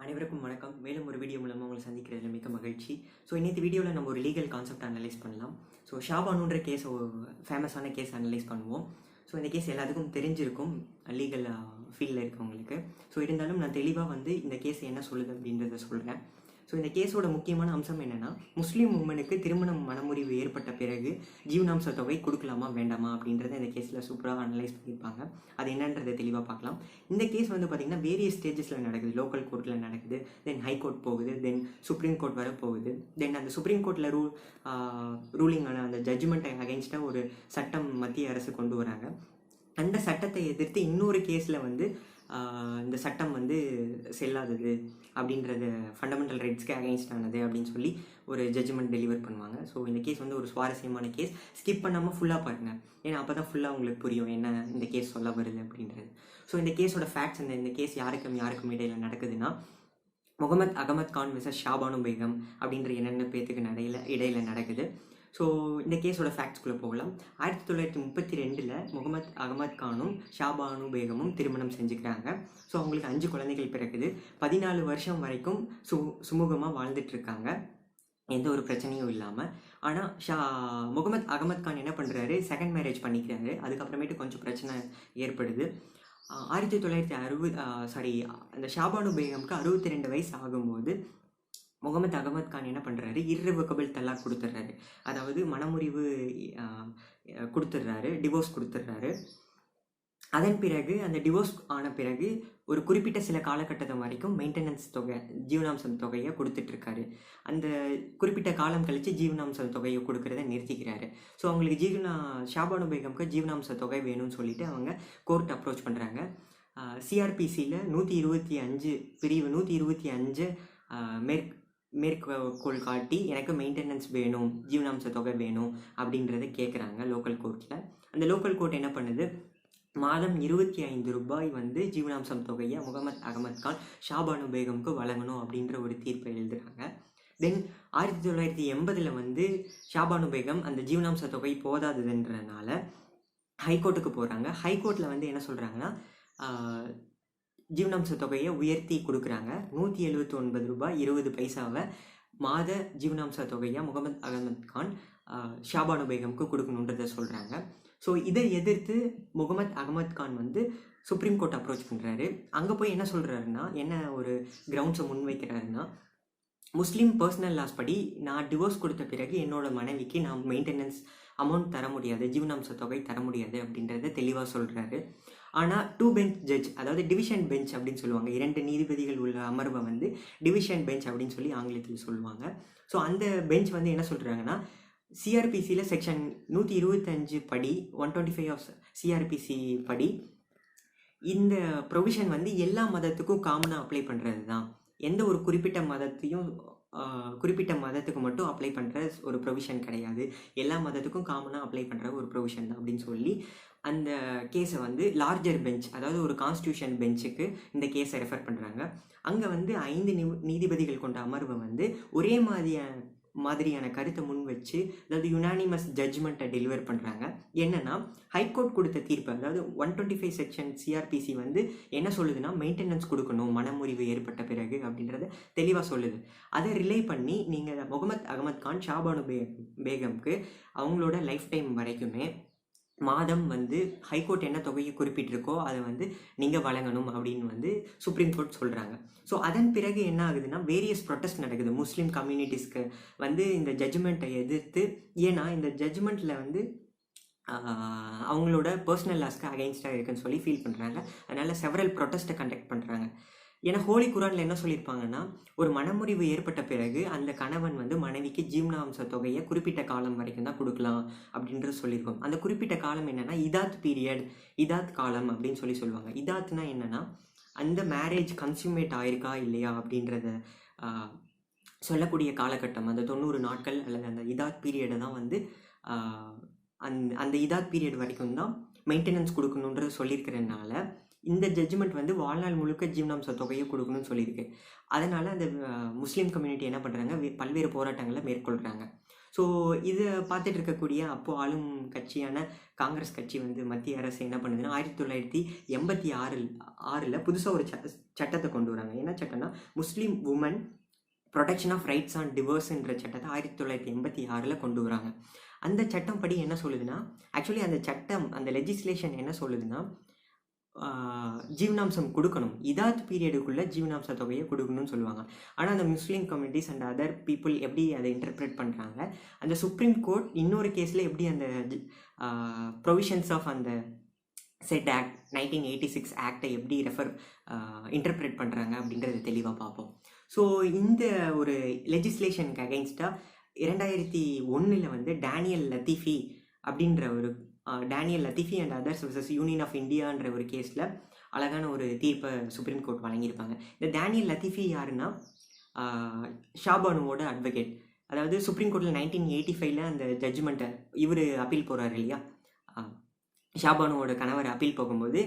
அனைவருக்கும் வணக்கம். மேலும் ஒரு வீடியோ மூலமாக உங்களை சந்திக்கிறதுல மிக்க மகிழ்ச்சி. ஸோ இன்னைக்கு வீடியோவில் நம்ம ஒரு லீகல் கான்செப்ட் அனலைஸ் பண்ணலாம். ஸோ ஷா பானுன்ற கேஸ் ஃபேமஸான கேஸ் அனலைஸ் பண்ணுவோம். ஸோ இந்த கேஸ் எல்லாத்துக்கும் தெரிஞ்சிருக்கும் லீகல் ஃபீல்டில் இருக்கவங்களுக்கு. ஸோ இருந்தாலும் நான் தெளிவாக இந்த கேஸ் என்ன சொல்லுது அப்படின்றத சொல்கிறேன். ஸோ இந்த கேஸோட முக்கியமான அம்சம் என்னென்னா, முஸ்லீம் உமனுக்கு திருமணம் மனமுறிவு ஏற்பட்ட பிறகு ஜீவனாம்ச தொகை கொடுக்கலாமா வேண்டாமா அப்படின்றத இந்த கேஸில் சூப்பராக அனலைஸ் பண்ணியிருப்பாங்க. அது என்னன்றதை தெளிவாக பார்க்கலாம். இந்த கேஸ் பார்த்திங்கன்னா வேரியஸ் ஸ்டேஜஸில் நடக்குது. லோக்கல் கோர்ட்டில் நடக்குது, தென் ஹைகோர்ட் போகுது, தென் சுப்ரீம் கோர்ட் வர போகுது. தென் அந்த சுப்ரீம் கோர்ட்டில் ரூலிங்கான அந்த ஜட்ஜ்மெண்ட்டை அகைன்ஸ்டாக ஒரு சட்டம் மத்திய அரசு கொண்டு வராங்க. அந்த சட்டத்தை எதிர்த்து இன்னொரு கேஸில் இந்த சட்டம் செல்லாதது அப்படின்றது ஃபண்டமெண்டல் ரைட்ஸ்க்கு அகைன்ஸ்ட் ஆனது அப்படின்னு சொல்லி ஒரு ஜட்ஜ்மெண்ட் டெலிவர் பண்ணுவாங்க. ஸோ இந்த கேஸ் ஒரு சுவாரஸ்யமான கேஸ். ஸ்கிப் பண்ணாமல் ஃபுல்லாக பாருங்கள், ஏன்னா அப்போ தான் ஃபுல்லாக உங்களுக்கு புரியும் என்ன இந்த கேஸ் சொல்ல வருது அப்படின்றது. ஸோ இந்த கேஸோட ஃபேக்ட்ஸ், இந்த கேஸ் யாருக்கும் இடையில் நடக்குதுன்னா, முகமது அகமத் கான் விசஸ் ஷா பானு பேகம் அப்படின்ற என்னென்ன பேத்துக்கு இடையில் நடக்குது. ஸோ இந்த கேஸோட ஃபேக்ட்ஸ்குள்ளே போகலாம். 1932 முகமது அகமத் கானும் ஷா பானு பேகமும் திருமணம் செஞ்சுக்கிறாங்க. ஸோ அவங்களுக்கு 5 குழந்தைகள் பிறகுது. 14 வருஷம் வரைக்கும் சுமூகமாக வாழ்ந்துட்டுருக்காங்க, எந்த ஒரு பிரச்சனையும் இல்லாமல். ஆனால் முகமது அகமத் கான் என்ன பண்ணுறாரு, செகண்ட் மேரேஜ் பண்ணிக்கிறாரு. அதுக்கப்புறமேட்டு கொஞ்சம் பிரச்சனை ஏற்படுது. 1960 அந்த ஷா பானு பேகம்க்கு 62 வயசு ஆகும்போது முகமது அகமத் கான் என்ன பண்ணுறாரு, இர்ரிவக்கபிள் தலாக் கொடுத்துட்றாரு. அதாவது மனமுறிவு கொடுத்துட்றாரு, டிவோர்ஸ் கொடுத்துட்றாரு. அதன் பிறகு அந்த டிவோர்ஸ் ஆன பிறகு ஒரு குறிப்பிட்ட சில காலகட்டத்தை வரைக்கும் மெயின்டெனன்ஸ் தொகை, ஜீவனாம்சம் தொகையை கொடுத்துட்ருக்காரு. அந்த குறிப்பிட்ட காலம் கழித்து ஜீவனாம்ச தொகையை கொடுக்கறத நிறுத்திக்கிறாரு. ஸோ அவங்களுக்கு ஷா பானு பேகம்க்கு ஜீவனாம்ச தொகை வேணும்னு சொல்லிட்டு அவங்க கோர்ட் அப்ரோச் பண்ணுறாங்க. CR.P.Cயில் 125 பிரிவு 125 மேற்கோள் காட்டி எனக்கு மெயின்டெனன்ஸ் வேணும், ஜீவனாம்ச தொகை வேணும் அப்படின்றத கேட்குறாங்க லோக்கல் கோர்ட்டில். அந்த லோக்கல் கோர்ட் என்ன பண்ணுது, மாதம் 25 ரூபாய் ஜீவனாம்சம் தொகையை முகமது அகமத் கான் ஷா பானு பேகம்க்கு வழங்கணும் அப்படின்ற ஒரு தீர்ப்பை எழுதுகிறாங்க. தென் 1980 ஷா பானு பேகம் அந்த ஜீவனாம்ச தொகை போதாதுன்றனால ஹைகோர்ட்டுக்கு போகிறாங்க. ஹைகோர்ட்டில் என்ன சொல்கிறாங்கன்னா, ஜீவனாம்ச தொகையை உயர்த்தி கொடுக்குறாங்க. 179 ரூபாய் 20 பைசாவை மாத ஜீவனாம்ச தொகையை முகமது அகமத் கான் ஷா பானு பேகம்க்கு கொடுக்கணுன்றதை சொல்கிறாங்க. ஸோ இதை எதிர்த்து Mohammed Ahmed Khan supreme court approach பண்ணுறாரு. அங்கே போய் என்ன சொல்கிறாருன்னா, என்ன ஒரு கிரவுண்ட்ஸை முன்வைக்கிறாருன்னா, முஸ்லீம் பர்சனல் லாஸ் படி நான் டிவோர்ஸ் கொடுத்த பிறகு என்னோட மனைவிக்கு நான் மெயின்டெனன்ஸ் அமௌண்ட் தர முடியாது, ஜீவனாம்ச தொகை தர முடியாது அப்படின்றத தெளிவாக சொல்கிறாரு. ஆனால் 2 பெஞ்ச் ஜட்ஜ், அதாவது டிவிஷன் பெஞ்ச் அப்படின்னு சொல்லுவாங்க, 2 நீதிபதிகள் உள்ள அமர்வை டிவிஷன் பெஞ்ச் அப்படின்னு சொல்லி ஆங்கிலத்தில் சொல்லுவாங்க. ஸோ அந்த பெஞ்ச் என்ன சொல்கிறாங்கன்னா, CR.P.Cயில் செக்ஷன் 125 படி 125 ஆஃப் CR.P.C படி இந்த ப்ரொவிஷன் எல்லா மதத்துக்கும் காமனாக அப்ளை பண்ணுறது தான். எந்த ஒரு குறிப்பிட்ட மதத்துக்கு மட்டும் அப்ளை பண்ணுற ஒரு ப்ரொவிஷன் கிடையாது, எல்லா மதத்துக்கும் காமனாக அப்ளை பண்ணுற ஒரு ப்ரொவிஷன் தான் அப்படின்னு சொல்லி அந்த கேஸை லார்ஜர் பெஞ்ச், அதாவது ஒரு கான்ஸ்டியூஷன் பெஞ்சுக்கு இந்த கேஸை ரெஃபர் பண்ணுறாங்க. அங்கே 5 நீதிபதிகள் கொண்ட அமர்வு ஒரே மாதிரியான கருத்தை முன் வச்சு, அதாவது யுனானிமஸ் ஜட்ஜ்மெண்ட்டை டெலிவர் பண்ணுறாங்க. என்னென்னா, ஹைகோர்ட் கொடுத்த தீர்ப்பு, அதாவது 125 செக்ஷன் CR.P.C என்ன சொல்லுதுன்னா, மெயின்டெனன்ஸ் கொடுக்கணும் மனமுறிவு ஏற்பட்ட பிறகு அப்படின்றத தெளிவாக சொல்லுது. அதை ரிலே பண்ணி நீங்கள் முகமது அகமத் கான் ஷா பானு பேகம்க்கு அவங்களோட லைஃப் டைம் வரைக்குமே மாதம் ஹைகோர்ட் என்ன தொகையை குறிப்பிட்டிருக்கோ அதை நீங்கள் வழங்கணும் அப்படின்னு சுப்ரீம் கோர்ட் சொல்கிறாங்க. ஸோ அதன் பிறகு என்ன ஆகுதுன்னா, வேரியஸ் ப்ரொட்டஸ்ட் நடக்குது முஸ்லீம் கம்யூனிட்டிஸ்க்கு இந்த ஜட்ஜ்மெண்ட்டை எதிர்த்து. ஏன்னா இந்த ஜட்ஜ்மெண்ட்டில் அவங்களோட பர்சனல் லாஸ்க்கு அகைன்ஸ்டாக இருக்குன்னு சொல்லி ஃபீல் பண்ணுறாங்க. அதனால் செவரல் ப்ரொட்டஸ்ட்டை கண்டக்ட் பண்ணுறாங்க. ஏன்னா ஹோலி குரானில் என்ன சொல்லியிருப்பாங்கன்னா, ஒரு மனமுறிவு ஏற்பட்ட பிறகு அந்த கணவன் மனைவிக்கு ஜீவனாம்ச தொகையை குறிப்பிட்ட காலம் வரைக்கும் தான் கொடுக்கலாம் அப்படின்றது சொல்லியிருக்கோம். அந்த குறிப்பிட்ட காலம் என்னென்னா இதாத் காலம் அப்படின்னு சொல்லுவாங்க. இதாத்னா என்னென்னா, அந்த மேரேஜ் கன்சியூமேட் ஆயிருக்கா இல்லையா அப்படின்றத சொல்லக்கூடிய காலகட்டம். அந்த 90 நாட்கள் அல்லது அந்த இதாத் பீரியடை தான் அந்த இதாத் பீரியட் வரைக்கும் தான் மெயின்டெனன்ஸ் கொடுக்கணுன்றது சொல்லியிருக்கிறதுனால இந்த ஜட்ஜ்மெண்ட் வந்து வாழ்நாள் முழுக்க ஜீவனாம்ச தொகையை கொடுக்கணும்னு சொல்லியிருக்கு. அதனால் அந்த முஸ்லீம் கம்யூனிட்டி என்ன பண்ணுறாங்க, பல்வேறு போராட்டங்களை மேற்கொள்கிறாங்க. ஸோ இதை பார்த்துட்டு இருக்கக்கூடிய அப்போது ஆளும் கட்சியான காங்கிரஸ் கட்சி வந்து மத்திய அரசு என்ன பண்ணுதுன்னா 1986 புதுசாக ஒரு சட்டத்தை கொண்டு வராங்க. என்ன சட்டம்னா Muslim women protection of rights on டிவோர்ஸ்ன்ற சட்டத்தை 1986 கொண்டு வராங்க. அந்த சட்டம் படி என்ன சொல்லுதுன்னா, ஆக்சுவலி அந்த சட்டம் அந்த லெஜிஸ்லேஷன் என்ன சொல்லுதுன்னா, ஜீவனாம்சம் கொடுக்கணும், இதாத் பீரியடுக்குள்ளே ஜீவனாம்ச தொகையை கொடுக்கணும்னு சொல்லுவாங்க. ஆனால் அந்த முஸ்லீம் கம்யூனிட்டிஸ் அண்ட் அதர் பீப்புள் எப்படி அதை இன்டர்பிரேட் பண்ணுறாங்க, அந்த சுப்ரீம் கோர்ட் இன்னொரு கேஸில் எப்படி அந்த ப்ரொவிஷன்ஸ் ஆஃப் அந்த செட் ஆக்ட் 1986 ஆக்டை எப்படி இன்டர்பிரேட் பண்ணுறாங்க அப்படின்றது தெளிவாக பார்ப்போம். ஸோ இந்த ஒரு லெஜிஸ்லேஷனுக்கு அகெயின்ஸ்டாக 2001 வந்து டேனியல் லத்தீஃபி அப்படின்ற ஒரு Danial Latifi and others vs union of இந்தியான்ற ஒரு கேஸில் அழகான ஒரு தீர்ப்பை சுப்ரீம் கோர்ட் வழங்கியிருப்பாங்க. இந்த டேனியல் லத்தீஃபி யாருன்னா ஷா பானுவோட அட்வொகேட். அதாவது சுப்ரீம் கோர்ட்டில் 1985 அந்த ஜட்ஜ்மெண்ட்டை இவர் அப்பீல் போகிறாரு இல்லையா, ஷா பானுவோட கணவர் அப்பீல் போகும்போது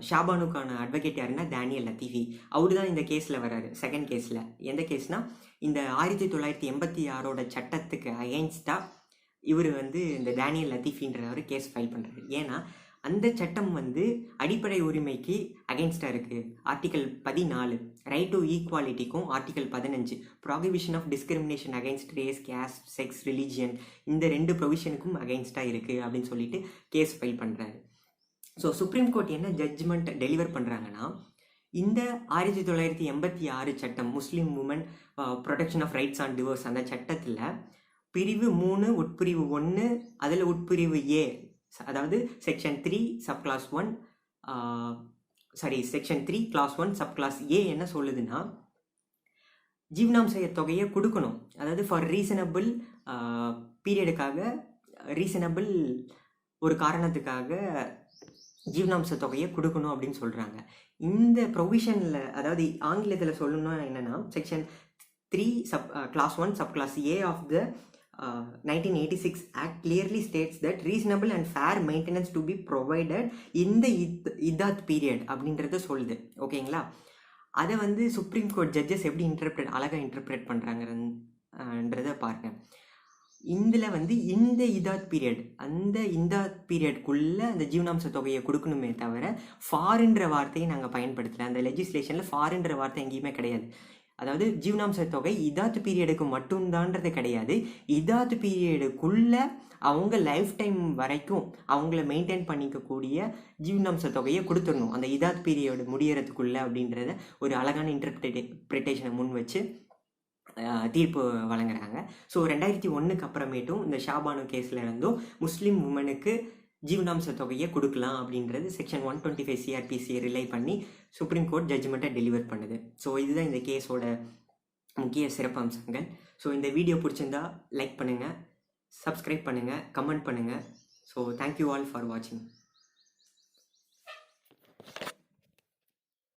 ஷா பானுக்கான அட்வொகேட் யாருன்னா டேனியல் லத்தீஃபி. அவர் தான் இந்த கேஸில் வர்றாரு, செகண்ட் கேஸில். எந்த கேஸ்னால் இந்த 1986 சட்டத்துக்கு அகெயின்ஸ்டாக இவர் வந்து இந்த டேனியல் லத்தீஃபின்றவர் கேஸ் ஃபைல் பண்ணுறாரு. ஏன்னா அந்த சட்டம் வந்து அடிப்படை உரிமைக்கு அகெயின்ஸ்டாக இருக்குது. ஆர்டிகல் 14 ரைட் டு ஈக்குவாலிட்டிக்கும் article 15 prohibition of discrimination against race, caste, sex, religion, இந்த 2 ப்ரொவிஷனுக்கும் அகெயின்ஸ்டாக இருக்குது அப்படின்னு சொல்லிட்டு கேஸ் ஃபைல் பண்ணுறாரு. ஸோ சுப்ரீம் கோர்ட் என்ன ஜட்ஜ்மெண்ட் டெலிவர் பண்ணுறாங்கன்னா, இந்த 1986 சட்டம் Muslim women protection of rights on divorce அந்த சட்டத்தில் பிரிவு 3 உட்பிரிவு 1 அதில் உட்பிரிவு ஏ, அதாவது section 3 sub clause 1 section 3 clause 1 sub clause A என்ன சொல்லுதுன்னா, ஜீவனாம்ச தொகையை கொடுக்கணும். அதாவது ஃபார் ரீசனபிள் பீரியடுக்காக, ரீசனபிள் ஒரு காரணத்துக்காக ஜீவனாம்ச தொகையை கொடுக்கணும் அப்படின்னு சொல்கிறாங்க. இந்த ப்ரொவிஷனில், அதாவது ஆங்கிலத்தில் சொல்லணும்னா என்னென்னா, section 3 clause 1 sub clause A of the 1986 Act clearly states that reasonable and fair maintenance to be provided in the இதாத் பீரியட் அப்படின்றத சொல்லுது. ஓகேங்களா? அதை வந்து சுப்ரீம் கோர்ட் ஜட்ஜஸ் எப்படி அழகாக இன்டர்பிரேட் பண்ணுறாங்கன்றதை பாருங்க. இதில் வந்து இந்த இதாத் பீரியட், அந்த இதாத் பீரியட்குள்ளே அந்த ஜீவனாம்ச தொகையை கொடுக்கணுமே தவிர ஃபாரின்ற வார்த்தையை நாங்கள் பயன்படுத்தலை. அந்த லெஜிஸ்லேஷனில் ஃபாரின்ற வார்த்தை எங்கேயுமே கிடையாது. அதாவது ஜீவனாம்ச தொகை இதாத் பீரியடுக்கு மட்டும்தான்றது கிடையாது, இதாத் பீரியடுக்குள்ளே அவங்க லைஃப் டைம் வரைக்கும் அவங்கள மெயின்டைன் பண்ணிக்கக்கூடிய ஜீவனாம்ச தொகையை கொடுத்துடணும் அந்த இதாத் பீரியடு முடியறதுக்குள்ளே அப்படின்றத ஒரு அழகான இன்டர்பிரிட்டேஷனை முன் வச்சு தீர்ப்பு வழங்குறாங்க. ஸோ 2001 அப்புறமேட்டும் இந்த ஷா பானு கேஸில் இருந்தும் முஸ்லீம் உமனுக்கு ஜீவனாம்ச தொகையை கொடுக்கலாம் அப்படின்றது செக்ஷன் 125 Cr.P.C ரிலை பண்ணி சுப்ரீம் கோர்ட் ஜட்ஜ்மெண்ட்டை டெலிவர் பண்ணுது. ஸோ இதுதான் இந்த கேஸோட முக்கிய சிறப்பம்சங்கள். ஸோ இந்த வீடியோ பிடிச்சிருந்தா லைக் பண்ணுங்கள், சப்ஸ்கிரைப் பண்ணுங்கள், கமெண்ட் பண்ணுங்கள். ஸோ தேங்க்யூ ஆல் ஃபார் வாட்சிங்.